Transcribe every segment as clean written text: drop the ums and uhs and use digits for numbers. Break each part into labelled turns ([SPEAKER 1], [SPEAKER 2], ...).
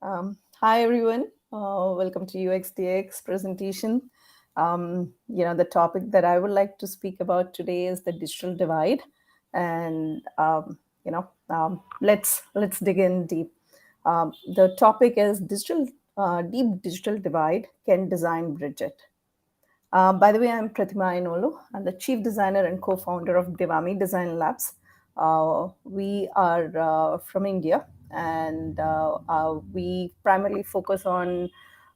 [SPEAKER 1] Hi everyone. Welcome to UXDX presentation. The topic that I would like to speak about today is the digital divide, and let's dig in deep. The topic is deep digital divide. Can design bridge it? By the way, I'm Prathima Inolu. I'm the chief designer and co-founder of Divami Design Labs. We are from India, and we primarily focus on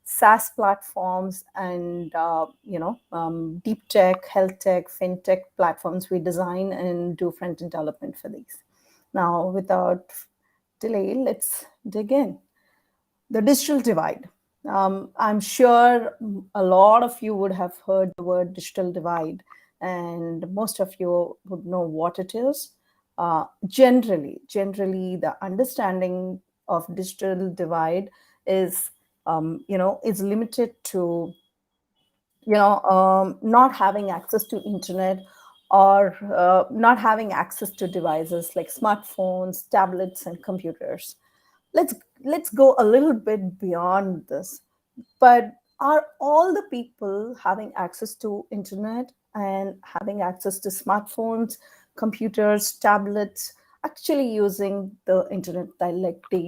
[SPEAKER 1] SaaS platforms and deep tech, health tech, fintech platforms. We design and do front-end development for these. Now, without delay, let's dig in. The digital divide. I'm sure a lot of you would have heard the word digital divide, and most of you would know what it is. Generally, the understanding of digital divide is limited to not having access to internet or not having access to devices like smartphones, tablets, and computers. Let's go a little bit beyond this. But are all the people having access to internet and having access to smartphones, computers, tablets, actually using the internet like they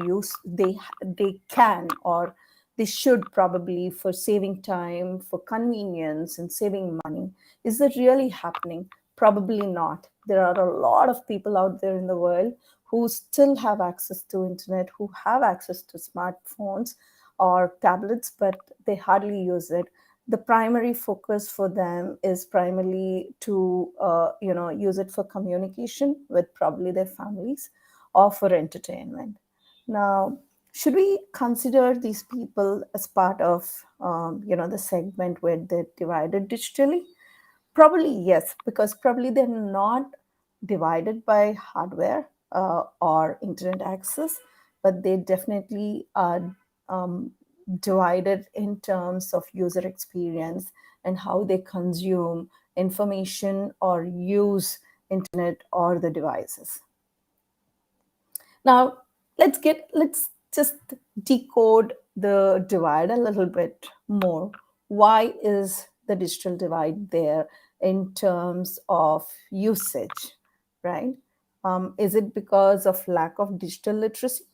[SPEAKER 1] can, or they should probably, for saving time, for convenience, and saving money? Is it really happening? Probably not. There are a lot of people out there in the world who still have access to internet, who have access to smartphones or tablets, but they hardly use it. The primary focus for them is primarily to use it for communication with probably their families or for entertainment. Now, should we consider these people as part of the segment where they're divided digitally? Probably yes, because probably they're not divided by hardware or internet access, but they definitely are divided in terms of user experience and how they consume information or use internet or the devices. Now, let's just decode the divide a little bit more. Why is the digital divide there in terms of usage, right? Is it because of lack of digital literacy?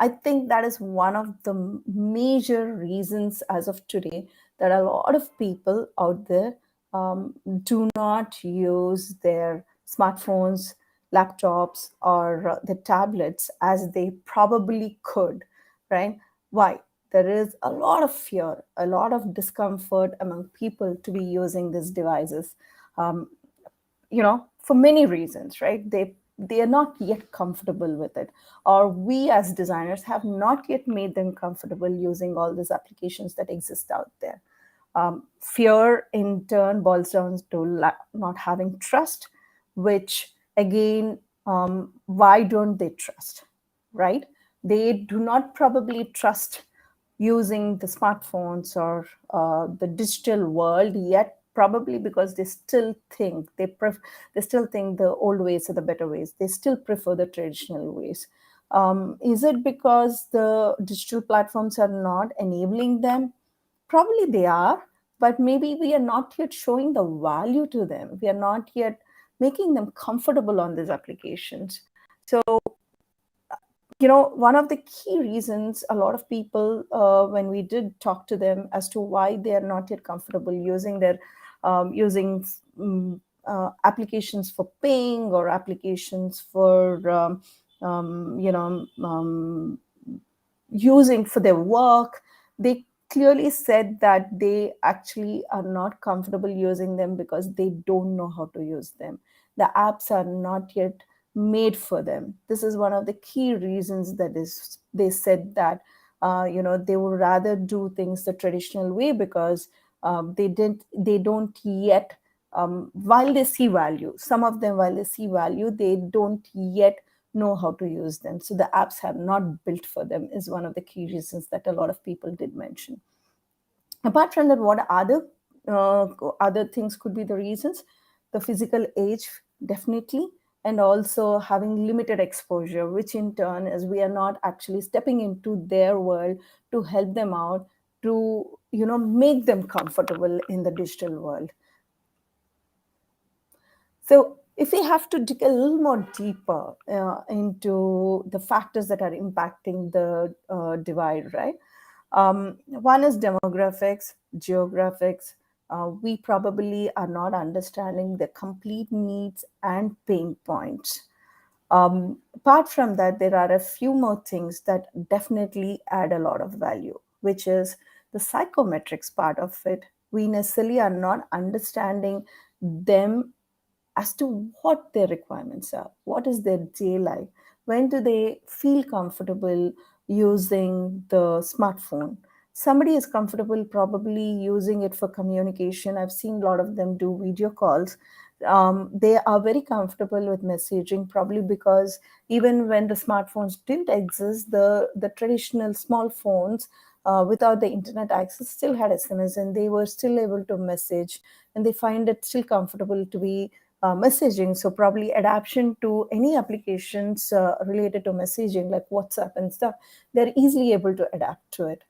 [SPEAKER 1] I think that is one of the major reasons as of today that a lot of people out there do not use their smartphones, laptops, or the tablets as they probably could, right? Why? There is a lot of fear, a lot of discomfort among people to be using these devices. For many reasons, right? They are not yet comfortable with it, or we as designers have not yet made them comfortable using all these applications that exist out there. Fear in turn boils down to not having trust, which again, why don't they trust, right? They do not probably trust using the smartphones or the digital world yet, probably because they still think they still think the old ways are the better ways. They still prefer the traditional ways. Is it because the digital platforms are not enabling them? Probably they are, but maybe we are not yet showing the value to them. We are not yet making them comfortable on these applications. So one of the key reasons a lot of people, when we did talk to them as to why they are not yet comfortable using their applications for paying or applications for using for their work, they clearly said that they actually are not comfortable using them because they don't know how to use them. The apps are not yet made for them. This is one of the key reasons that is they said that they would rather do things the traditional way because they don't yet, while they see value, some of them, while they see value, they don't yet know how to use them. So the apps have not built for them is one of the key reasons that a lot of people did mention. Apart from that, what other things could be the reasons? The physical age, definitely. and also having limited exposure, which in turn is we are not actually stepping into their world to help them out, to make them comfortable in the digital world. So if we have to dig a little more deeper into the factors that are impacting the divide, right? One is demographics, geographics. We probably are not understanding the complete needs and pain points. Apart from that, there are a few more things that definitely add a lot of value, which is the psychometrics part of it. We necessarily are not understanding them as to what their requirements are, what is their day like, when do they feel comfortable using the smartphone. Somebody is comfortable probably using it for communication. I've seen a lot of them do video calls. They are very comfortable with messaging, probably because even when the smartphones didn't exist, the traditional small phones without the internet access still had SMS, and they were still able to message, and they find it still comfortable to be messaging. So probably adaptation to any applications related to messaging like WhatsApp and stuff, they're easily able to adapt to it.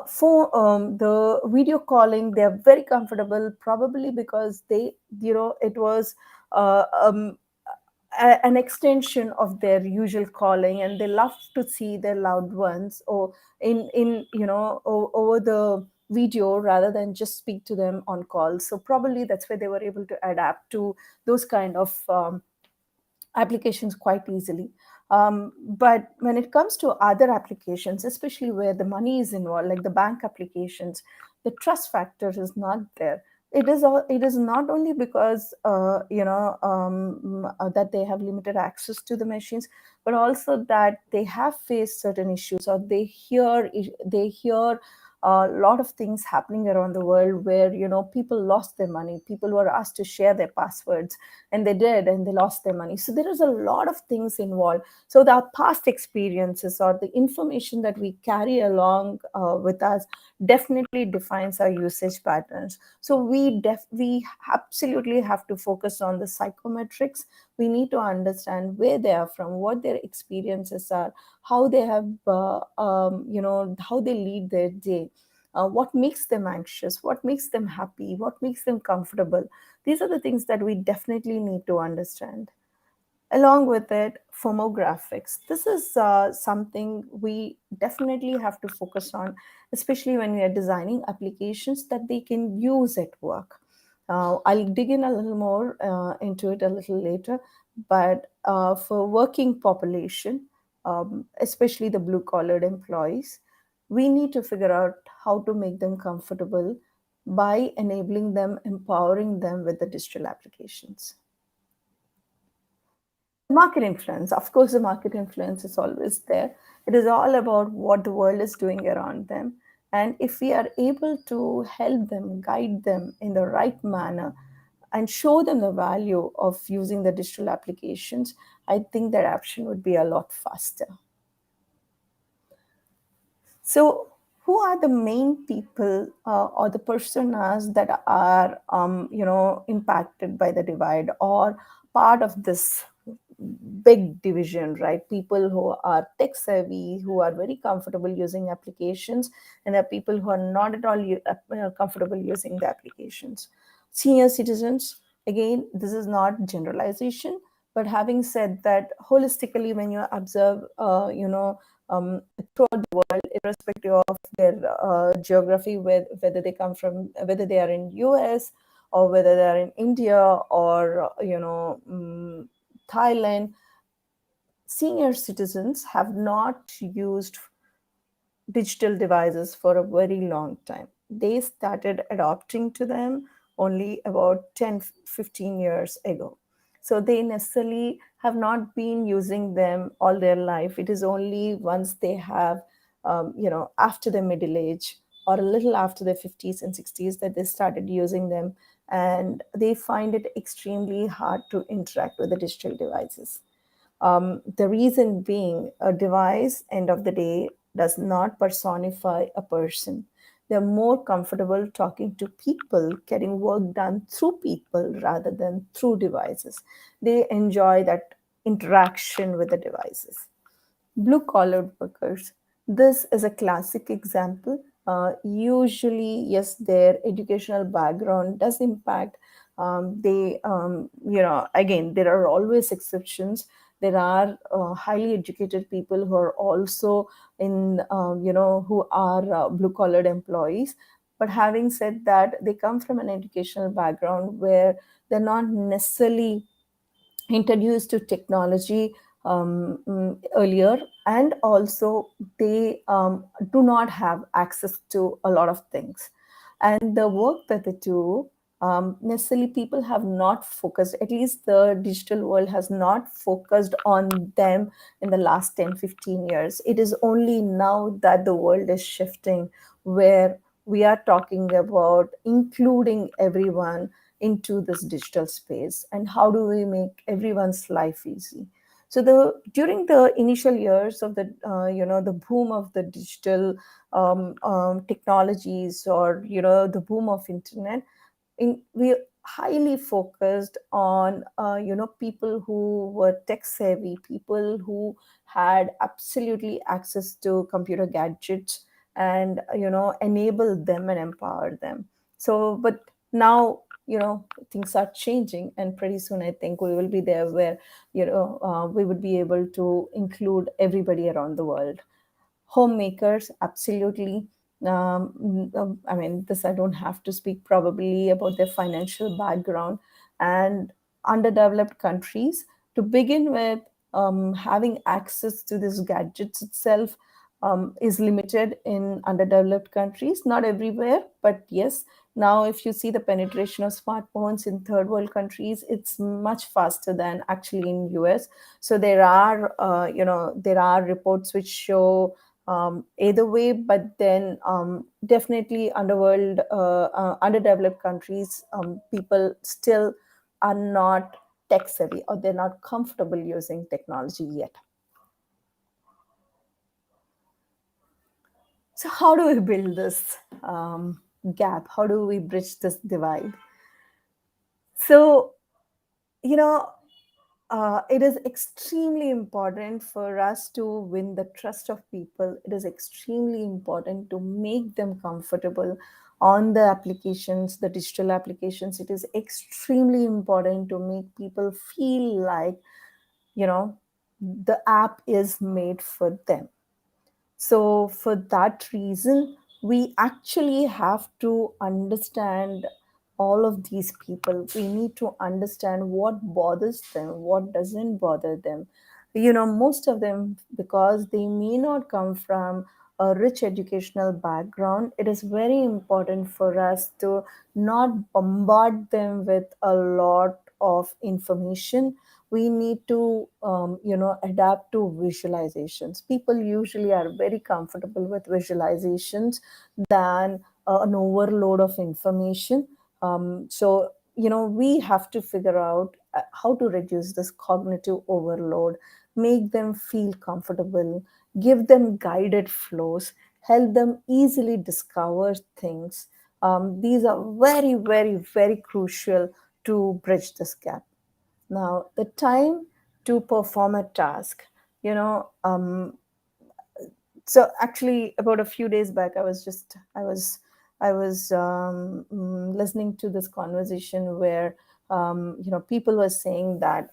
[SPEAKER 1] For the video calling, they're very comfortable, probably because it was an extension of their usual calling, and they love to see their loved ones, or in over the video rather than just speak to them on calls. So probably that's where they were able to adapt to those kind of applications quite easily. But when it comes to other applications, especially where the money is involved, like the bank applications, the trust factor is not there. It is not only because that they have limited access to the machines, but also that they have faced certain issues, or they hear a lot of things happening around the world where people lost their money. People were asked to share their passwords, and they did, and they lost their money. So there is a lot of things involved. So the past experiences or the information that we carry along with us definitely defines our usage patterns. So we absolutely have to focus on the psychometrics. We need to understand where they are from, what their experiences are, how they have how they lead their day, what makes them anxious, what makes them happy, what makes them comfortable. These are the things that we definitely need to understand. Along with it, firmographics. This is something we definitely have to focus on, especially when we are designing applications that they can use at work. I'll dig in a little more into it a little later, but for working population, especially the blue collared employees, we need to figure out how to make them comfortable by enabling them, empowering them with the digital applications. Market influence, of course, the market influence is always there. It is all about what the world is doing around them. And if we are able to help them, guide them in the right manner, and show them the value of using the digital applications, I think that adoption would be a lot faster. So, who are the main people or the personas that are, impacted by the divide, or part of this big division, right? People who are tech savvy, who are very comfortable using applications, and there are people who are not at all comfortable using the applications. Senior citizens, again, this is not generalization, but having said that, holistically, when you observe, throughout the world, irrespective of their geography, whether they come from, whether they are in US, or whether they are in India, or Thailand, senior citizens have not used digital devices for a very long time. They started adopting to them only about 10, 15 years ago. So they necessarily have not been using them all their life. It is only once they have, after the middle age, or a little after their 50s and 60s, that they started using them. And they find it extremely hard to interact with the digital devices. The reason being, a device, end of the day, does not personify a person. They're more comfortable talking to people, getting work done through people rather than through devices. They enjoy that interaction with the devices. Blue collar workers. This is a classic example. Usually, yes, their educational background does impact. Again, there are always exceptions. There are highly educated people who are also who are blue collared employees. But having said that, they come from an educational background where they're not necessarily introduced to technology earlier, and also they do not have access to a lot of things, and the work that they do, necessarily people have not focused, at least the digital world has not focused on them in the last 10-15 years. It is only now that the world is shifting, where we are talking about including everyone into this digital space, and how do we make everyone's life easy. So the during the initial years of the the boom of the digital technologies, or the boom of internet, we highly focused on people who were tech savvy, people who had absolutely access to computer gadgets, and enable them and empower them. So but now, things are changing, and pretty soon I think we will be there where we would be able to include everybody around the world. Homemakers, absolutely. I mean, this I don't have to speak probably about their financial background. And underdeveloped countries, to begin with, having access to these gadgets itself is limited in underdeveloped countries, not everywhere, but yes. Now, if you see the penetration of smartphones in third world countries, it's much faster than actually in US. So there are reports which show either way, but then definitely underdeveloped countries, people still are not tech savvy, or they're not comfortable using technology yet. So how do we build this gap? How do we bridge this divide? So, you know, it is extremely important for us to win the trust of people. It is extremely important to make them comfortable on the applications, the digital applications. It is extremely important to make people feel like, the app is made for them. So, for that reason, we actually have to understand all of these people. We need to understand what bothers them, what doesn't bother them. Most of them, because they may not come from a rich educational background, it is very important for us to not bombard them with a lot of information. We need to adapt to visualizations. People usually are very comfortable with visualizations than an overload of information. So we have to figure out how to reduce this cognitive overload, make them feel comfortable, give them guided flows, help them easily discover things. These are very, very, very crucial to bridge this gap. Now, the time to perform a task, you know, so actually, about a few days back, I was listening to this conversation where, people were saying that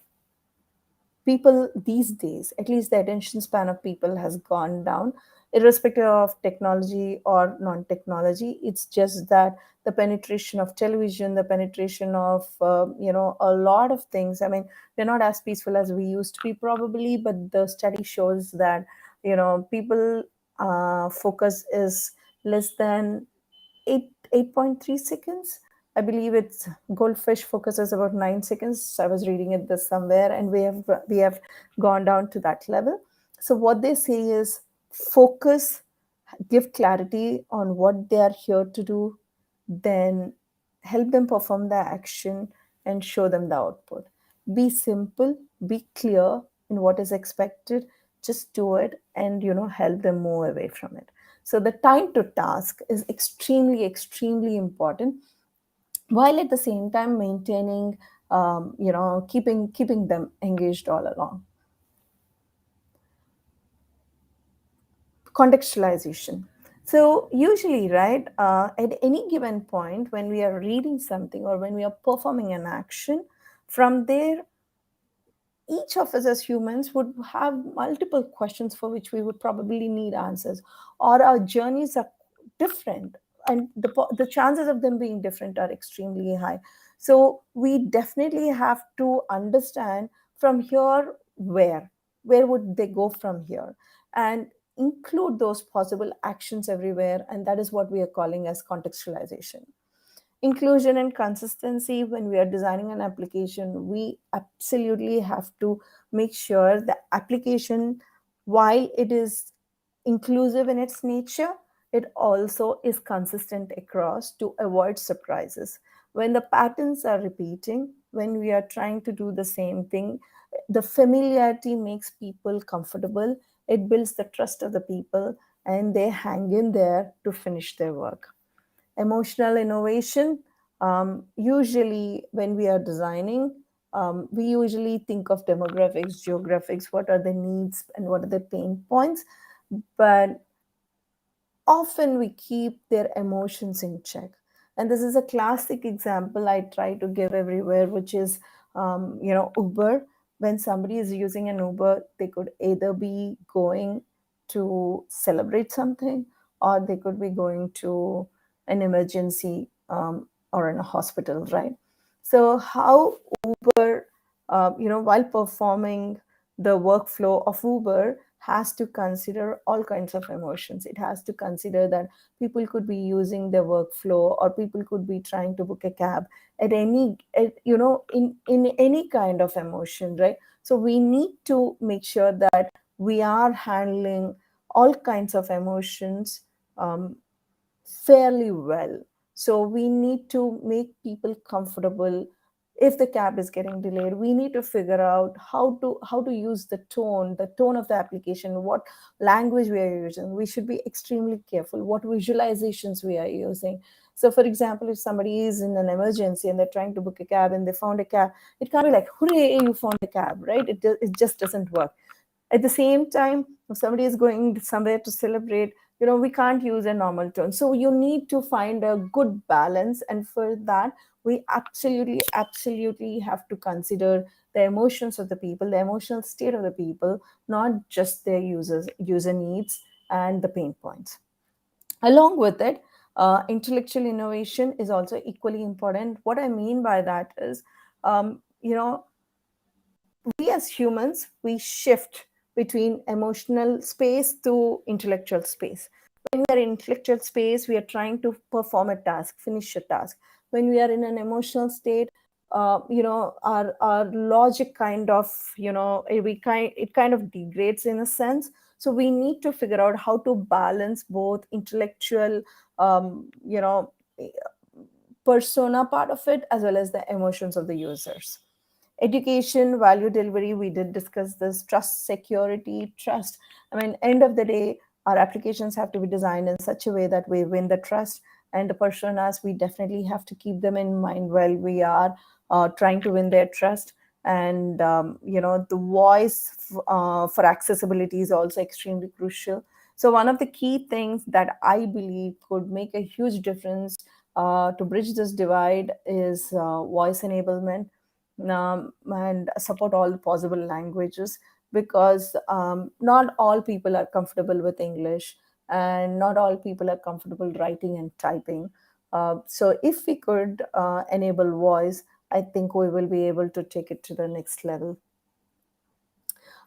[SPEAKER 1] people these days, at least the attention span of people has gone down, irrespective of technology or non-technology. It's just that the penetration of television, the penetration of a lot of things. I mean, we're not as peaceful as we used to be probably, but the study shows that people focus is less than 8.3 seconds. I believe it's goldfish focuses about 9 seconds. I was reading it this somewhere, and we have gone down to that level. So what they say is focus, give clarity on what they are here to do, then help them perform the action and show them the output. Be simple, be clear in what is expected, just do it and help them move away from it. So the time to task is extremely, extremely important, while at the same time maintaining, keeping them engaged all along. Contextualization. So usually, right, at any given point when we are reading something or when we are performing an action, from there each of us as humans would have multiple questions for which we would probably need answers, or our journeys are different, and the chances of them being different are extremely high. So we definitely have to understand from here where would they go from here, and include those possible actions everywhere, and that is what we are calling as contextualization. Inclusion and consistency. When we are designing an application, we absolutely have to make sure the application, while it is inclusive in its nature, it also is consistent across to avoid surprises. When the patterns are repeating, when we are trying to do the same thing, the familiarity makes people comfortable, it builds the trust of the people, and they hang in there to finish their work. Emotional innovation. Usually, when we are designing, we usually think of demographics, geographics, what are the needs and what are the pain points. But often we keep their emotions in check. And this is a classic example I try to give everywhere, which is, Uber. When somebody is using an Uber, they could either be going to celebrate something, or they could be going to an emergency, or in a hospital, right? So, how Uber, while performing the workflow of Uber, has to consider all kinds of emotions. It has to consider that people could be using their workflow, or people could be trying to book a cab at in any kind of emotion, right? So we need to make sure that we are handling all kinds of emotions, fairly well. So we need to make people comfortable. If the cab is getting delayed, we need to figure out how to use the tone of the application, what language we are using. We should be extremely careful what visualizations we are using. So for example, if somebody is in an emergency and they're trying to book a cab and they found a cab, it can't be like, hooray, you found a cab, right? It just doesn't work. At the same time, if somebody is going somewhere to celebrate, we can't use a normal tone. So you need to find a good balance, and for that we absolutely, absolutely have to consider the emotions of the people, the emotional state of the people, not just their user needs and the pain points. Along with it, intellectual innovation is also equally important. What I mean by that is, we as humans, we shift between emotional space to intellectual space. When we are in intellectual space, we are trying to perform a task, finish a task. When we are in an emotional state, our logic kind of, it kind of degrades in a sense. So we need to figure out how to balance both intellectual, um, you know persona part of it, as well as the emotions of the users. Education, value delivery, we did discuss this. Trust, security, trust. I mean, end of the day, our applications have to be designed in such a way that we win the trust. And the personas, we definitely have to keep them in mind while we are trying to win their trust. And the voice for accessibility is also extremely crucial. So one of the key things that I believe could make a huge difference to bridge this divide is voice enablement, and support all possible languages, because not all people are comfortable with English, and not all people are comfortable writing and typing. So if we could enable voice, I think we will be able to take it to the next level.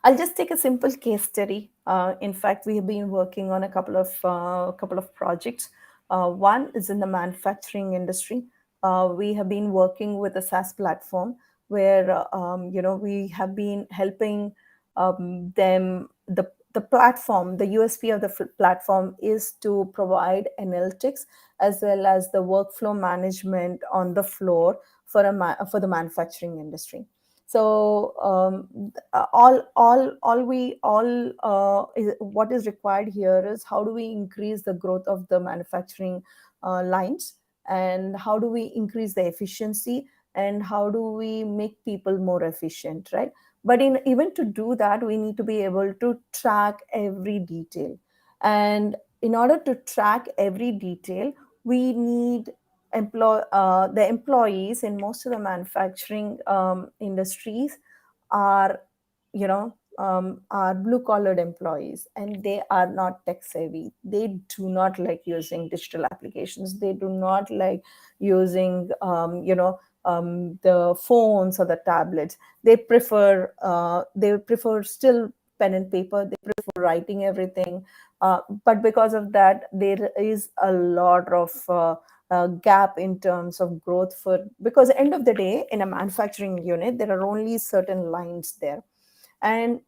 [SPEAKER 1] I'll just take a simple case study. In fact, we have been working on a couple of projects. One is in the manufacturing industry. We have been working with a SaaS platform where we have been helping them. The platform, the USP of the platform is to provide analytics as well as the workflow management on the floor for the manufacturing industry. So what is required here is how do we increase the growth of the manufacturing lines, and how do we increase the efficiency, and how do we make people more efficient, right? But in even to do that, we need to be able to track every detail. And in order to track every detail, we need the employees in most of the manufacturing industries are, are blue collared employees, and they are not tech savvy. They do not like using digital applications. They do not like using the phones or the tablets. They prefer still pen and paper. They prefer writing everything. But because of that, there is a lot of gap in terms of growth, for because end of the day, in a manufacturing unit there are only certain lines there, and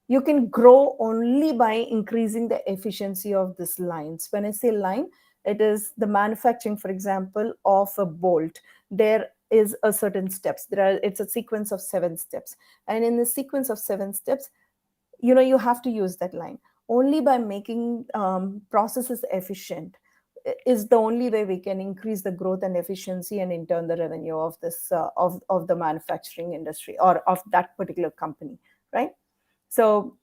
[SPEAKER 1] you can grow only by increasing the efficiency of these lines. When I say line, it is the manufacturing, for example, of a bolt. There is a certain steps. It's a sequence of 7 steps, and in the sequence of 7 steps, you have to use that line. Only by making processes efficient is the only way we can increase the growth and efficiency, and in turn the revenue of this of the manufacturing industry or of that particular company, right? So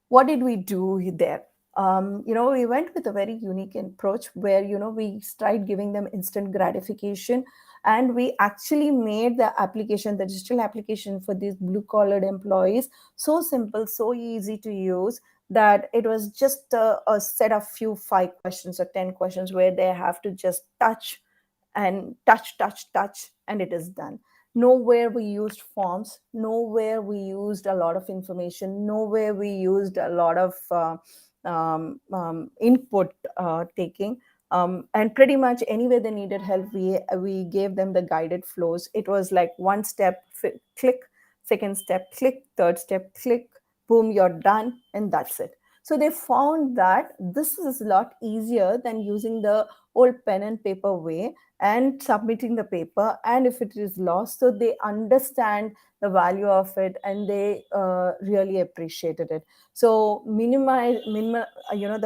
[SPEAKER 1] what did we do there? We went with a very unique approach where, we tried giving them instant gratification, and we actually made the digital application for these blue collared employees so simple, so easy to use, that it was just a set of few 5 questions or 10 questions where they have to just touch and touch, and it is done. Nowhere we used forms, nowhere we used a lot of information, nowhere we used a lot of input taking. And pretty much anywhere they needed help, we gave them the guided flows. It was like one step, click, second step, click, third step, click, boom, you're done, and that's it. So they found that this is a lot easier than using the old pen and paper way and submitting the paper, and if it is lost, so they understand the value of it, and they really appreciated it. So the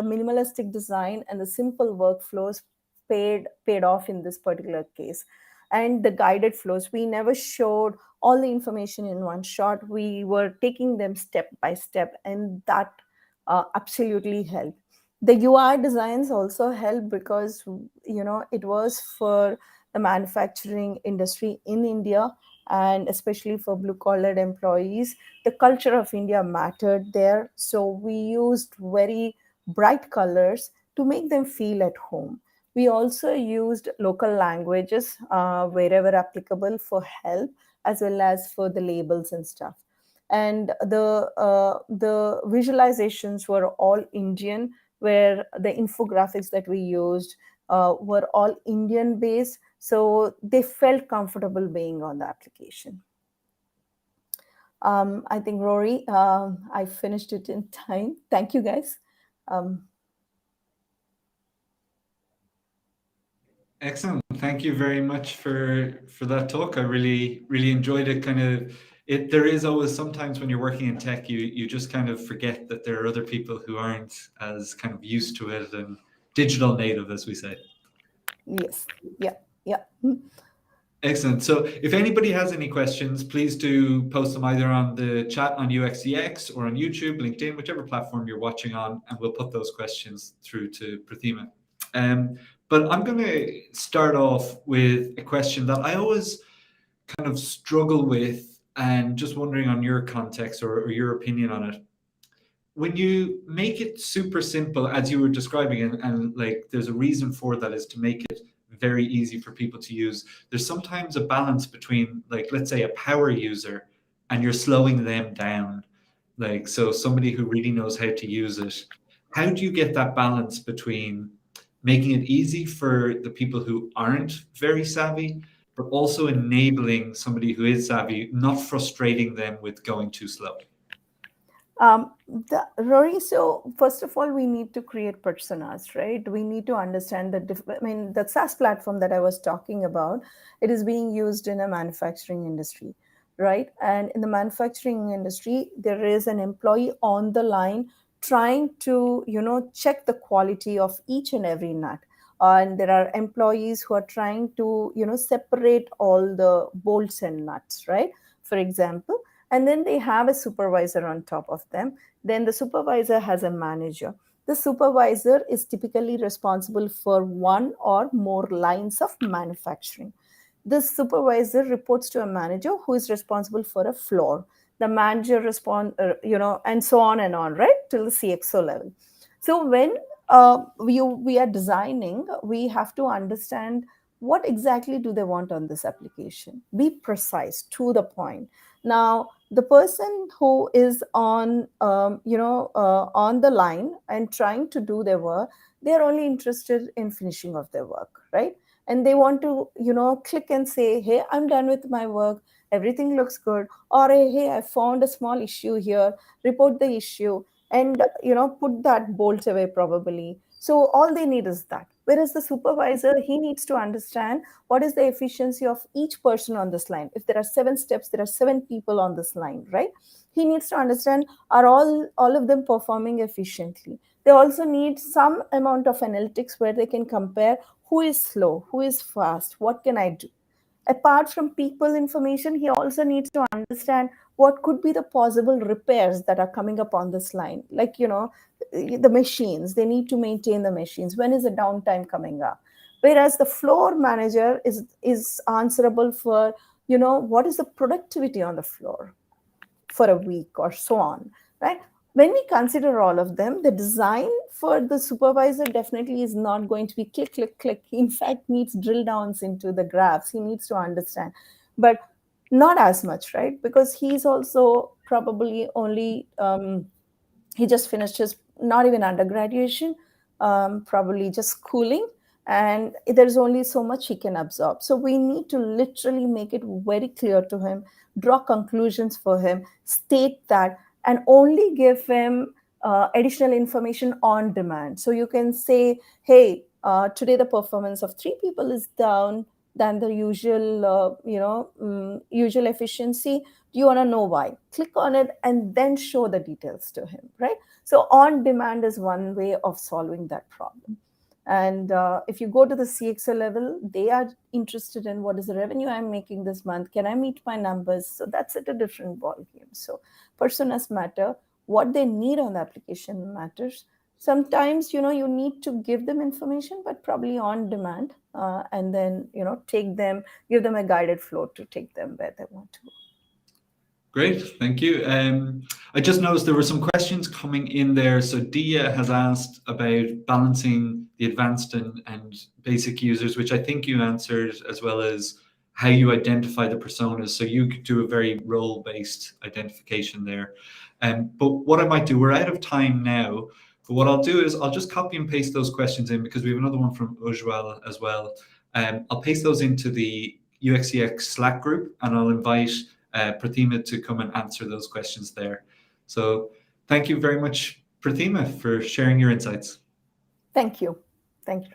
[SPEAKER 1] minimalistic design and the simple workflows paid off in this particular case. And the guided flows, we never showed all the information in one shot. We were taking them step by step, and that absolutely helped. The UI designs also helped because it was for the manufacturing industry in India, and especially for blue collared employees. The culture of India mattered there, so we used very bright colors to make them feel at home. We also used local languages wherever applicable for help, as well as for the labels and stuff. And the visualizations were all Indian, where the infographics that we used were all Indian based, so they felt comfortable being on the application. I think, Rory, I finished it in time. Thank you, guys.
[SPEAKER 2] Excellent. Thank you very much for that talk. I really enjoyed it. Kind of it. There is always sometimes when you're working in tech, you just kind of forget that there are other people who aren't as kind of used to it and digital native, as we say.
[SPEAKER 1] Yes. Yeah. Yeah.
[SPEAKER 2] Excellent. So if anybody has any questions, please do post them either on the chat on UXDX or on YouTube, LinkedIn, whichever platform you're watching on, and we'll put those questions through to Prathima. But I'm going to start off with a question that I always kind of struggle with, and just wondering on your context or your opinion on it. When you make it super simple, as you were describing, and like there's a reason for that, is to make it very easy for people to use. There's sometimes a balance between, like, let's say a power user and you're slowing them down. Like, so somebody who really knows how to use it. How do you get that balance between making it easy for the people who aren't very savvy, but also enabling somebody who is savvy, not frustrating them with going too slow?
[SPEAKER 1] Rory, so first of all, we need to create personas, right? We need to understand the SaaS platform that I was talking about, it is being used in a manufacturing industry. right? And in the manufacturing industry, there is an employee on the line trying to, check the quality of each and every nut. And there are employees who are trying to, separate all the bolts and nuts, right? For example. And then they have a supervisor on top of them. Then the supervisor has a manager. The supervisor is typically responsible for one or more lines of manufacturing. The supervisor reports to a manager who is responsible for a floor. The manager respond, and so on, right, till the CXO level. So when we are designing, we have to understand what exactly do they want on this application. Be precise, to the point. Now, the person who is on the line and trying to do their work, they are only interested in finishing of their work, right? And they want to, click and say, hey, I'm done with my work, everything looks good. Or hey, I found a small issue here, report the issue, and put that bolt away probably. So all they need is that. Whereas the supervisor, he needs to understand what is the efficiency of each person on this line. If there are 7 steps, there are 7 people on this line, right? He needs to understand, are all of them performing efficiently. They also need some amount of analytics where they can compare who is slow, who is fast, what can I do. Apart from people information, he also needs to understand what could be the possible repairs that are coming up on this line. Like, the machines, they need to maintain the machines. When is the downtime coming up? Whereas the floor manager is answerable for, what is the productivity on the floor for a week or so on, right? When we consider all of them, the design for the supervisor definitely is not going to be click, click, click. He, in fact, needs drill downs into the graphs. He needs to understand, but not as much, right? Because he's also probably only he just finished his not even undergraduation, probably just schooling, and there's only so much he can absorb. So we need to literally make it very clear to him, draw conclusions for him, state that, and only give him additional information on demand. So you can say, hey, today the performance of 3 people is down than the usual, usual efficiency. Do you want to know why? Click on it and then show the details to him, right? So on demand is one way of solving that problem. And if you go to the CXO level, they are interested in what is the revenue I'm making this month. Can I meet my numbers? So that's at a different ball game. So personas matter. What they need on the application matters. Sometimes, you need to give them information, but probably on demand, and then, give them a guided flow to take them where they want to go.
[SPEAKER 2] Great, thank you. I just noticed there were some questions coming in there. So Dia has asked about balancing the advanced and basic users, which I think you answered, as well as how you identify the personas. So you could do a very role-based identification there. But what I might do, we're out of time now, but what I'll do is I'll just copy and paste those questions in, because we have another one from Ujwal as well. I'll paste those into the UXEX Slack group, and I'll invite Prathima to come and answer those questions there. So thank you very much, Prathima, for sharing your insights.
[SPEAKER 1] Thank you. Thank you.